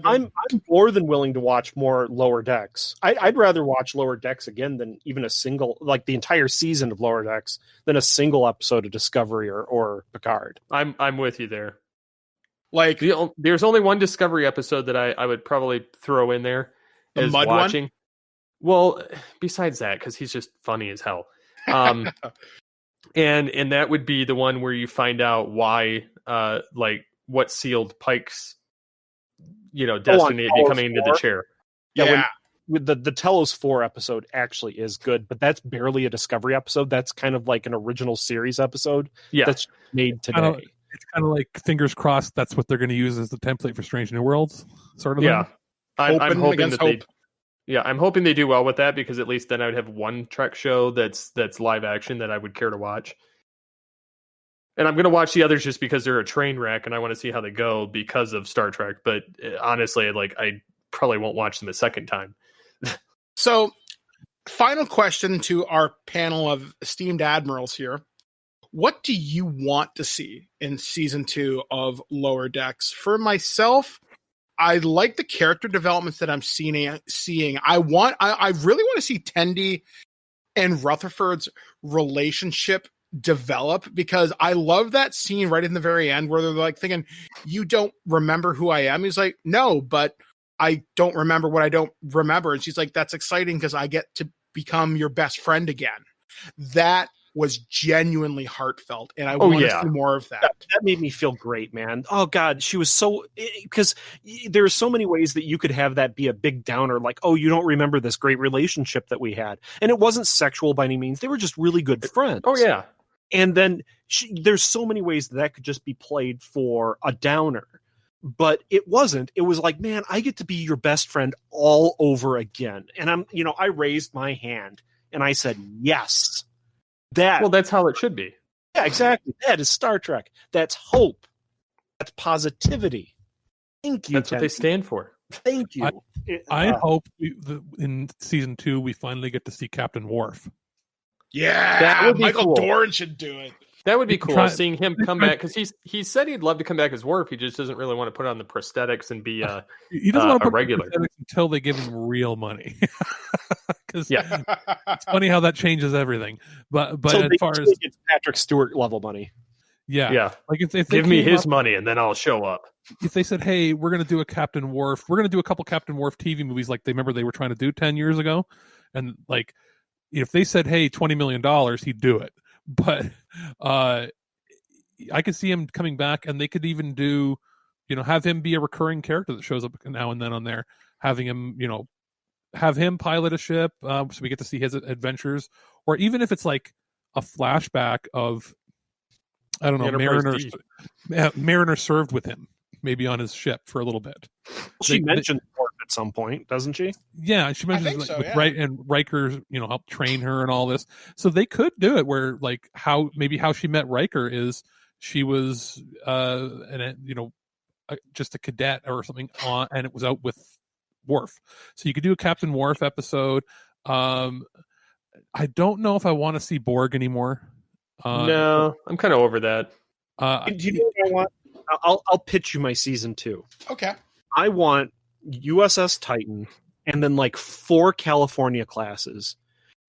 I'm more than willing to watch more Lower Decks. I'd rather watch Lower Decks again than even a single, like the entire season of Lower Decks, than a single episode of Discovery or Picard. I'm with you there. Like, there's only one Discovery episode that I would probably throw in there as watching. One? Well, besides that, because he's just funny as hell. And that would be the one where you find out why, like, what sealed Pike's, destiny of becoming into the chair. Yeah. With the Telos 4 episode actually is good, but that's barely a Discovery episode. That's kind of like an original series episode that's made today. It's kind of like, fingers crossed, that's what they're going to use as the template for Strange New Worlds, sort of. Yeah. I'm hoping that hope. I'm hoping they do well with that, because at least then I would have one Trek show that's live action that I would care to watch. And I'm going to watch the others just because they're a train wreck and I want to see how they go because of Star Trek. But honestly, I probably won't watch them a second time. So, final question to our panel of esteemed admirals here. What do you want to see in season 2 of Lower Decks? For myself, I like the character developments that I'm seeing. I really want to see Tendi and Rutherford's relationship develop, because I love that scene right in the very end where they're like thinking, you don't remember who I am? He's like, no, but I don't remember what I don't remember. And she's like, that's exciting because I get to become your best friend again. That was genuinely heartfelt, and I want to see more of that. That made me feel great, man. Oh God, she was so, because there are so many ways that you could have that be a big downer, like, oh, you don't remember this great relationship that we had, and it wasn't sexual by any means. They were just really good friends. Oh yeah, and then there's so many ways that could just be played for a downer, but it wasn't. It was like, man, I get to be your best friend all over again, and I raised my hand and I said yes. That's how it should be. Yeah, exactly. That is Star Trek. That's hope. That's positivity. Thank you. That's what they stand for. Thank you. I hope in season 2 we finally get to see Captain Worf. Yeah, that would be Michael cool. Dorn should do it. That would be cool, seeing him come back, because he said he'd love to come back as Worf. He just doesn't really want to put on the prosthetics and be he doesn't want to a put regular on the prosthetics until they give him real money. Because Yeah. it's funny how that changes everything. But So as far as it's Patrick Stewart level money. Yeah. like if they Give me came his up- money and then I'll show up. if they said, "Hey, we're going to do a Captain Worf, we're going to do a couple Captain Worf TV movies," like they were trying to do 10 years ago, and like if they said, "Hey, $20 million," he'd do it. But I could see him coming back, and they could even do, have him be a recurring character that shows up now and then on there, having him, have him pilot a ship, so we get to see his adventures, or even if it's like a flashback of, I don't know, Mariner served with him, maybe on his ship for a little bit. She mentioned Worf at some point, doesn't she? Yeah, she mentions and Riker, helped train her and all this. So they could do it where, like, how she met Riker is she was, just a cadet or something and it was out with Worf. So you could do a Captain Worf episode. I don't know if I want to see Borg anymore. No, I'm kind of over that. Do you know what I want? I'll pitch you my season 2. Okay. I want USS Titan and then like 4 California classes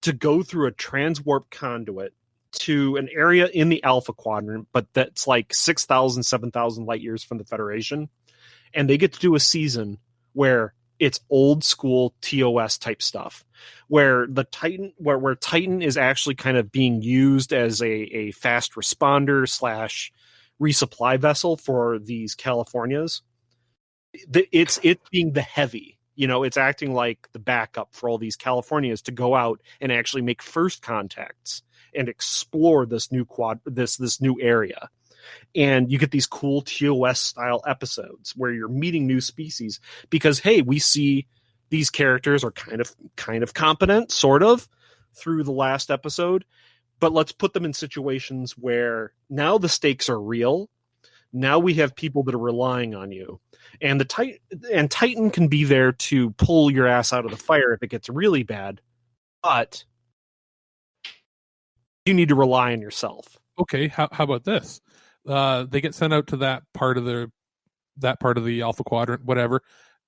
to go through a transwarp conduit to an area in the Alpha Quadrant, but that's like 6,000, 7,000 light years from the Federation. And they get to do a season where it's old school TOS type stuff, where the Titan, where Titan is actually kind of being used as a fast responder / resupply vessel for these Californias. It's being the heavy, it's acting like the backup for all these Californias to go out and actually make first contacts and explore this new this new area. And you get these cool TOS style episodes where you're meeting new species because, hey, we see these characters are kind of competent, sort of, through the last episode, but let's put them in situations where now the stakes are real. Now we have people that are relying on you, and Titan can be there to pull your ass out of the fire if it gets really bad, but you need to rely on yourself. Okay, how about this? They get sent out to that part of the Alpha Quadrant, whatever,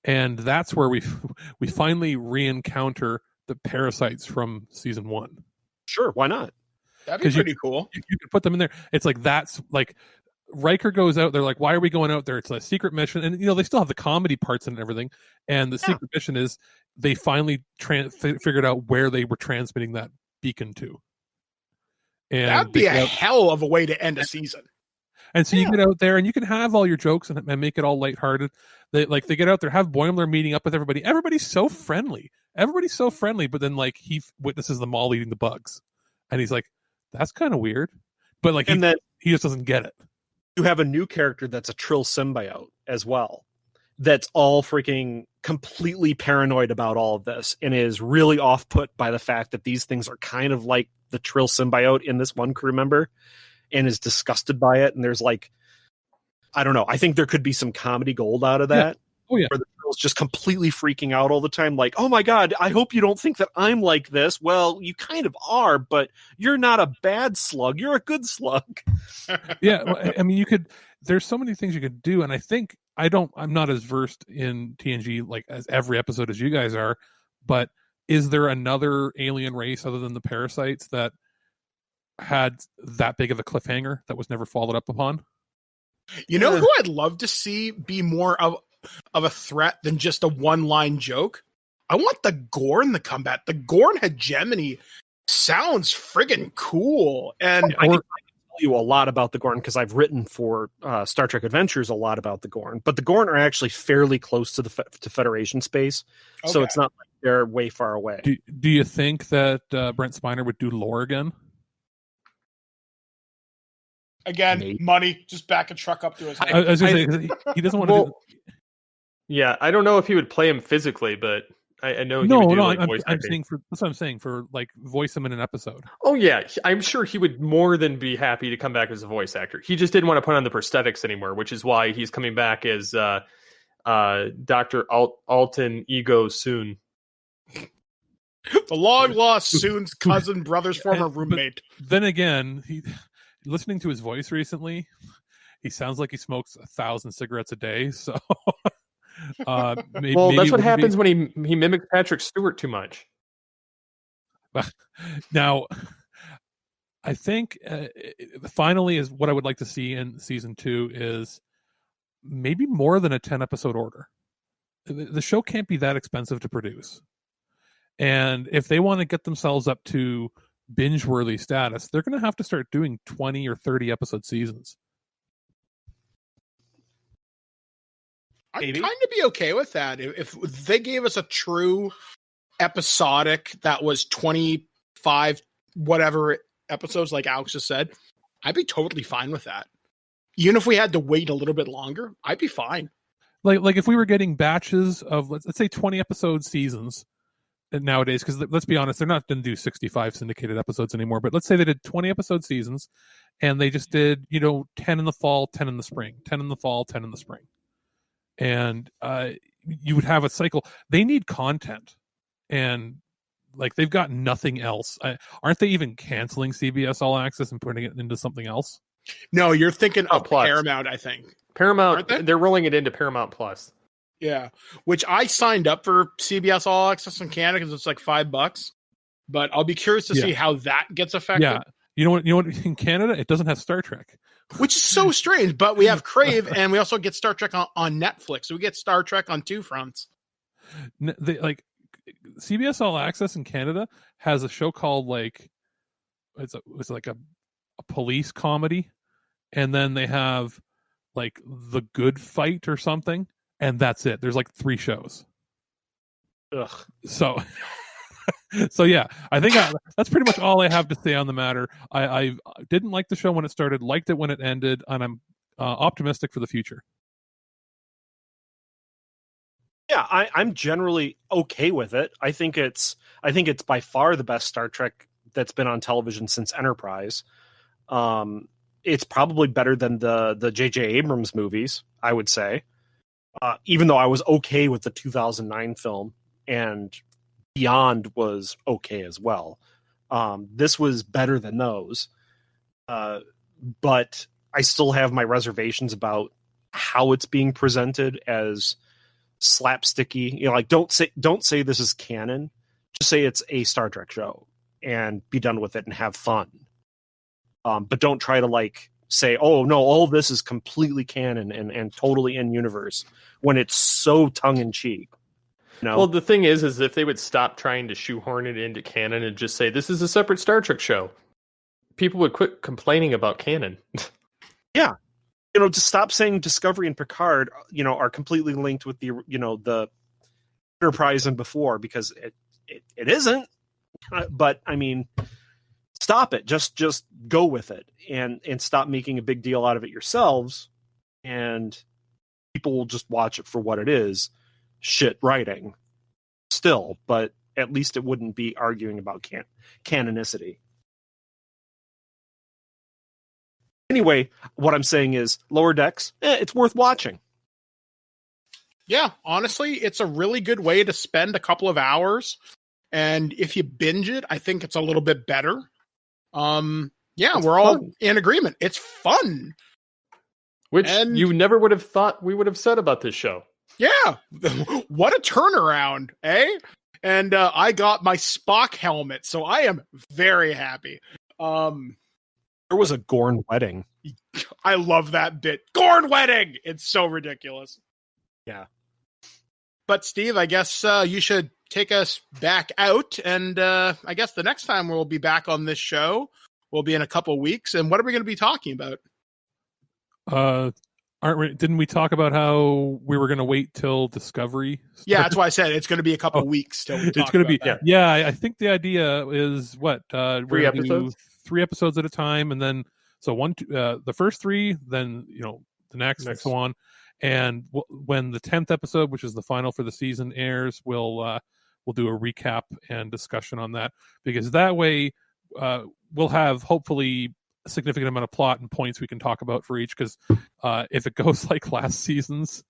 and that's where we finally re-encounter the parasites from season 1. Sure, why not? That'd be pretty cool. You can put them in there. It's like that's like Riker goes out. They're like, "Why are we going out there? It's a secret mission." And they still have the comedy parts and everything. And the secret mission is they finally figured out where they were transmitting that beacon to. And that'd be a hell of a way to end a season. And so you get out there and you can have all your jokes and make it all lighthearted. They get out there, have Boimler meeting up with everybody. Everybody's so friendly. But then like he witnesses them all eating the bugs, and he's like, "That's kind of weird." But like, he just doesn't get it. You have a new character that's a Trill symbiote as well. That's all freaking completely paranoid about all of this and is really off put by the fact that these things are kind of like the Trill symbiote in this one crew member, and is disgusted by it. And there's like, I don't know. I think there could be some comedy gold out of that. Yeah. Oh yeah. Where the Trill's just completely freaking out all the time. Like, oh my God, I hope you don't think that I'm like this. Well, you kind of are, but you're not a bad slug. You're a good slug. Yeah. I mean, there's so many things you could do. And I think I'm not as versed in TNG, like as every episode as you guys are, but is there another alien race other than the parasites that had that big of a cliffhanger that was never followed up upon? You know who I'd love to see be more of a threat than just a one-line joke? I want the Gorn to combat. The Gorn hegemony sounds friggin' cool. And I can tell you a lot about the Gorn because I've written for Star Trek Adventures a lot about the Gorn. But the Gorn are actually fairly close to to Federation space, so it's not like they're way far away. Do you think that Brent Spiner would do lore again? Again, Maybe. money, just back a truck up to his head. I was going to say, he doesn't want to do... Yeah, I don't know if he would play him physically, but I know he would do like voice I'm acting. saying that's what I'm saying, for like voice him in an episode. Oh yeah, I'm sure he would more than be happy to come back as a voice actor. He just didn't want to put on the prosthetics anymore, which is why he's coming back as Dr. Alton Ego Soon. The long lost Soon's cousin, brother's former roommate. Then again, listening to his voice recently, he sounds like he smokes 1,000 cigarettes a day. So, maybe that's what happens when he mimics Patrick Stewart too much. Now, I think finally is what I would like to see in season 2 is maybe more than a 10-episode order. The show can't be that expensive to produce. And if they want to get themselves up to binge-worthy status, they're going to have to start doing 20 or 30 episode seasons. I'd kind of be okay with that. If they gave us a true episodic that was 25 whatever episodes, like Alex just said, I'd be totally fine with that. Even if we had to wait a little bit longer, I'd be fine. Like if we were getting batches of, let's say 20 episode seasons nowadays, because let's be honest, they're not going to do 65 syndicated episodes anymore, but let's say they did 20 episode seasons and they just did, 10 in the fall, 10 in the spring, 10 in the fall, 10 in the spring. And you would have a cycle. They need content, and like they've got nothing else. Aren't they even canceling CBS All Access and putting it into something else? No, you're thinking of Plus. Paramount, I think. Paramount, they're rolling it into Paramount Plus. Yeah, which I signed up for CBS All Access in Canada because it's like $5. But I'll be curious to see how that gets affected. Yeah, you know what? In Canada, it doesn't have Star Trek, which is so strange. But we have Crave, and we also get Star Trek on Netflix. So we get Star Trek on two fronts. CBS All Access in Canada has a show called it's like a police comedy, and then they have like The Good Fight or something, and that's it. There's like 3 shows. Ugh. So yeah, I think that's pretty much all I have to say on the matter. I didn't like the show when it started, liked it when it ended, and I'm optimistic for the future. Yeah, I'm generally okay with it. I think it's by far the best Star Trek that's been on television since Enterprise. It's probably better than the J.J. Abrams movies, I would say. Even though I was okay with the 2009 film, and Beyond was okay as well. This was better than those. But I still have my reservations about how it's being presented as slapsticky. Don't say this is canon. Just say it's a Star Trek show and be done with it and have fun. But don't try to say, oh no, all this is completely canon and totally in universe when it's so tongue in cheek. Well, the thing is if they would stop trying to shoehorn it into canon and just say this is a separate Star Trek show, people would quit complaining about canon. Yeah. To stop saying Discovery and Picard, are completely linked with the Enterprise and before, because it isn't. But I mean, stop it. Just go with it and stop making a big deal out of it yourselves, and people will just watch it for what it is. Shit writing still, but at least it wouldn't be arguing about canonicity. Anyway, what I'm saying is Lower Decks, it's worth watching. Yeah, honestly, it's a really good way to spend a couple of hours. And if you binge it, I think it's a little bit better. We're all in agreement. It's fun. Which you never would have thought we would have said about this show. Yeah. What a turnaround, eh? And I got my Spock helmet, so I am very happy. There was a Gorn wedding. I love that bit. Gorn wedding! It's so ridiculous. Yeah. But Steve, I guess you should take us back out, and I guess the next time we'll be back on this show will be in a couple weeks. And what are we going to be talking about? Didn't we talk about how we were going to wait till Discovery started? Yeah, that's why I said it's going to be a couple weeks till we talk. It's going to be that. Yeah, I think the idea is what 3 episodes, 3 episodes at a time, and then the first 3, then the next, and so on. And when the 10th episode, which is the final for the season, airs, we'll do a recap and discussion on that, because that way we'll have hopefully a significant amount of plot and points we can talk about for each, because if it goes like last season's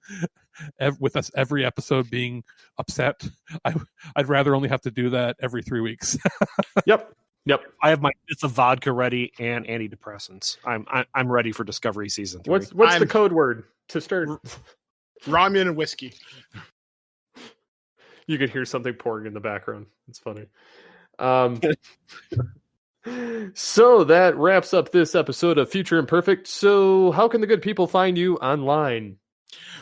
with us every episode being upset, I'd rather only have to do that every 3 weeks. Yep. Yep. I have my fifth of vodka ready and antidepressants. I'm ready for Discovery Season 3. What's the code word to start? Ramen and whiskey. You could hear something pouring in the background. It's funny. So that wraps up this episode of Future Imperfect. So how can the good people find you online?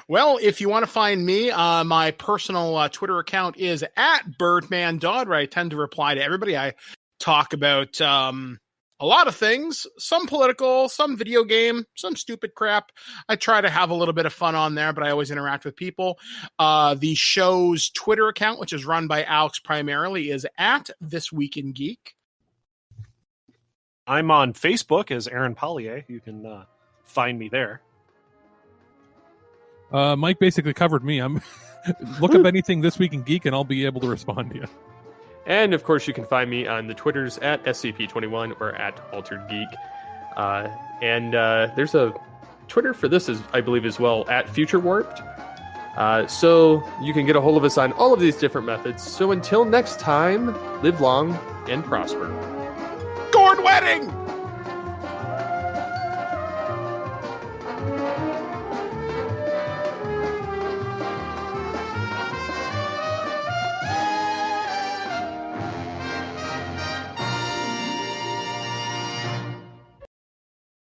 Well, if you want to find me, my personal Twitter account is at Birdman Dodd, where I tend to reply to everybody. I talk about a lot of things, some political, some video game, some stupid crap. I try to have a little bit of fun on there, but I always interact with people. The show's Twitter account, which is run by Alex primarily, is at ThisWeekinGeek. I'm on Facebook as Aaron Pollyea. You can find me there. Mike basically covered me. I'm look up anything This Week in Geek, and I'll be able to respond to you. And of course, you can find me on the Twitters at SCP21 or at Altered Geek. And there's a Twitter for this, I believe, as well, at Future Warped. So you can get a hold of us on all of these different methods. So until next time, live long and prosper. Gourd wedding!